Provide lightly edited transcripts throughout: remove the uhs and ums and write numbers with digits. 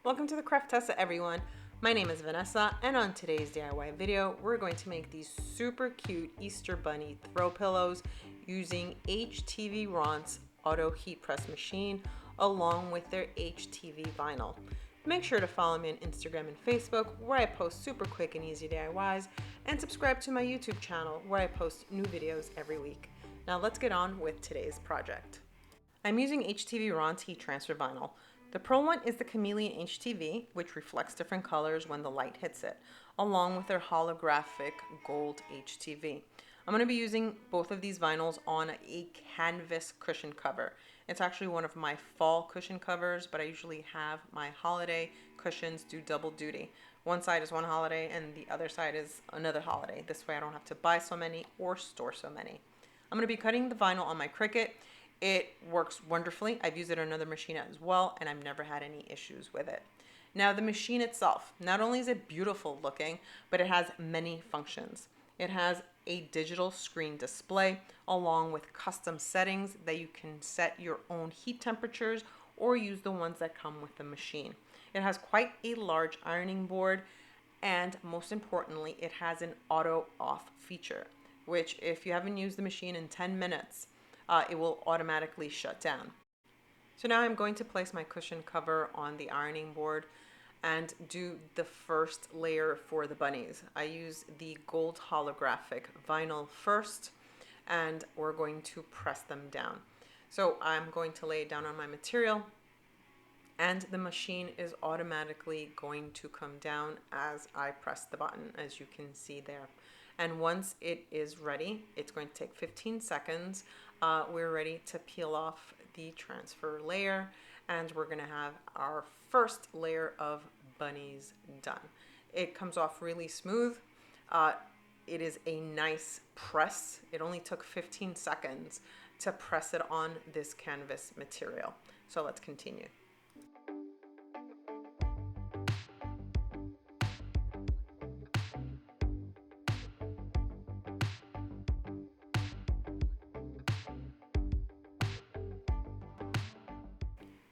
Welcome to the Craft Tessa, everyone. My name is Vanessa, and on today's DIY video, we're going to make these super cute Easter bunny throw pillows using Htvront auto heat press machine along with their HTV vinyl. Make sure to follow me on Instagram and Facebook where I post super quick and easy DIYs, and subscribe to my YouTube channel where I post new videos every week. Now let's get on with today's project. I'm using Htvront heat transfer vinyl. The pearl one is the Chameleon HTV, which reflects different colors when the light hits it, along with their holographic gold HTV. I'm going to be using both of these vinyls on a canvas cushion cover. It's actually one of my fall cushion covers, but I usually have my holiday cushions do double duty. One side is one holiday and the other side is another holiday. This way I don't have to buy so many or store so many. I'm going to be cutting the vinyl on my Cricut. It works wonderfully. I've used it on another machine as well, and I've never had any issues with it. Now, the machine itself, not only is it beautiful looking, but it has many functions. It has a digital screen display along with custom settings that you can set your own heat temperatures or use the ones that come with the machine. It has quite a large ironing board, and most importantly, it has an auto off feature, which if you haven't used the machine in 10 minutes, it will automatically shut down. So now I'm going to place my cushion cover on the ironing board and do the first layer for the bunnies. I use the gold holographic vinyl first, and we're going to press them down. So I'm going to lay it down on my material, and the machine is automatically going to come down as I press the button, as you can see there. And once it is ready, it's going to take 15 seconds. We're ready to peel off the transfer layer, and we're going to have our first layer of bunnies done. It comes off really smooth. It is a nice press. It only took 15 seconds to press it on this canvas material. So let's continue.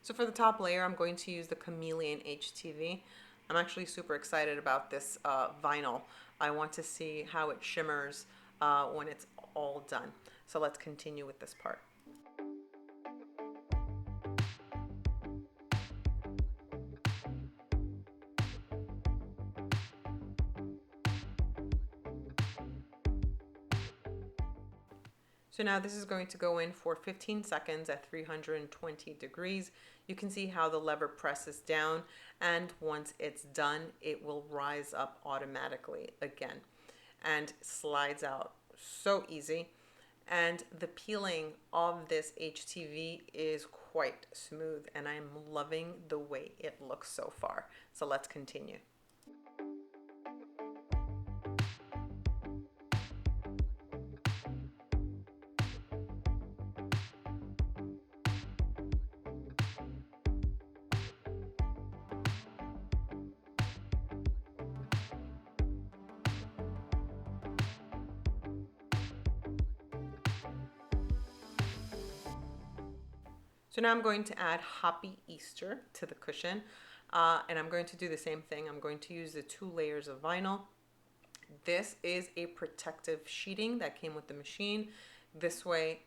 So for the top layer, I'm going to use the Chameleon HTV. I'm actually super excited about this vinyl. I want to see how it shimmers when it's all done. So let's continue with this part. So now this is going to go in for 15 seconds at 320 degrees. You can see how the lever presses down, and once it's done, it will rise up automatically again and slides out. So easy. And the peeling of this HTV is quite smooth, and I'm loving the way it looks so far. So let's continue. So now I'm going to add Happy Easter to the cushion, and I'm going to do the same thing. I'm going to use the 2 layers of vinyl. This is a protective sheeting that came with the machine. This way,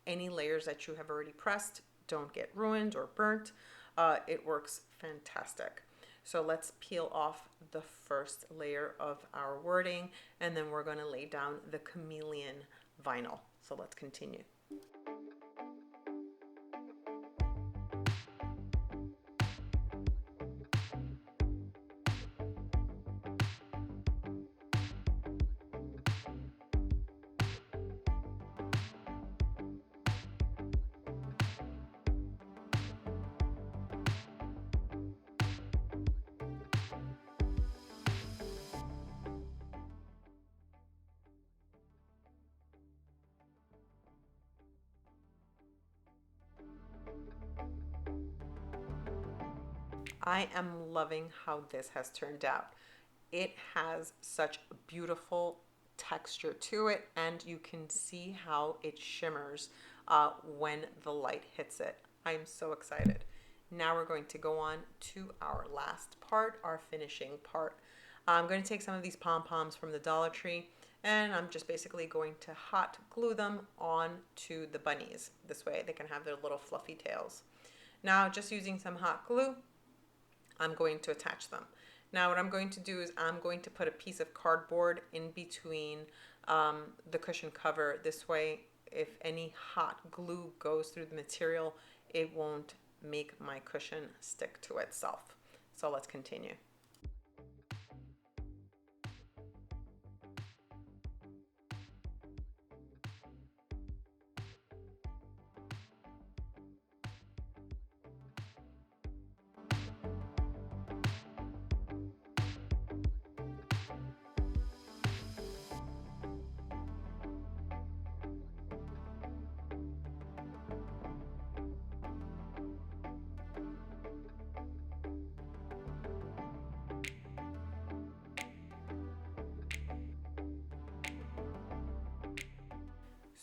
any layers that you have already pressed don't get ruined or burnt. It works fantastic. So let's peel off the first layer of our wording, and then we're going to lay down the Chameleon vinyl. So let's continue. I am loving how this has turned out. It has such beautiful texture to it, and you can see how it shimmers when the light hits it. I'm so excited. Now we're going to go on to our last part, our finishing part. I'm going to take some of these pom-poms from the Dollar Tree and I'm just basically going to hot glue them onto the bunnies. This way they can have their little fluffy tails. Now just using some hot glue, I'm going to attach them. Now what I'm going to do is I'm going to put a piece of cardboard in between the cushion cover. This way, if any hot glue goes through the material, it won't make my cushion stick to itself. So let's continue.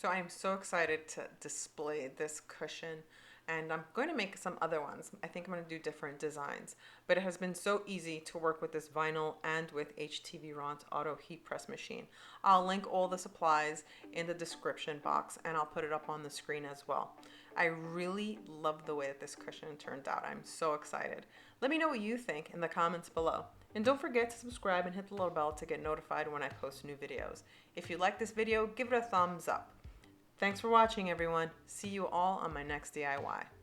So I'm so excited to display this cushion, and I'm going to make some other ones. I think I'm going to do different designs, but it has been so easy to work with this vinyl and with Htvront auto heat press machine. I'll link all the supplies in the description box and I'll put it up on the screen as well. I really love the way that this cushion turned out. I'm so excited. Let me know what you think in the comments below. And don't forget to subscribe and hit the little bell to get notified when I post new videos. If you like this video, give it a thumbs up. Thanks for watching, everyone. See you all on my next DIY.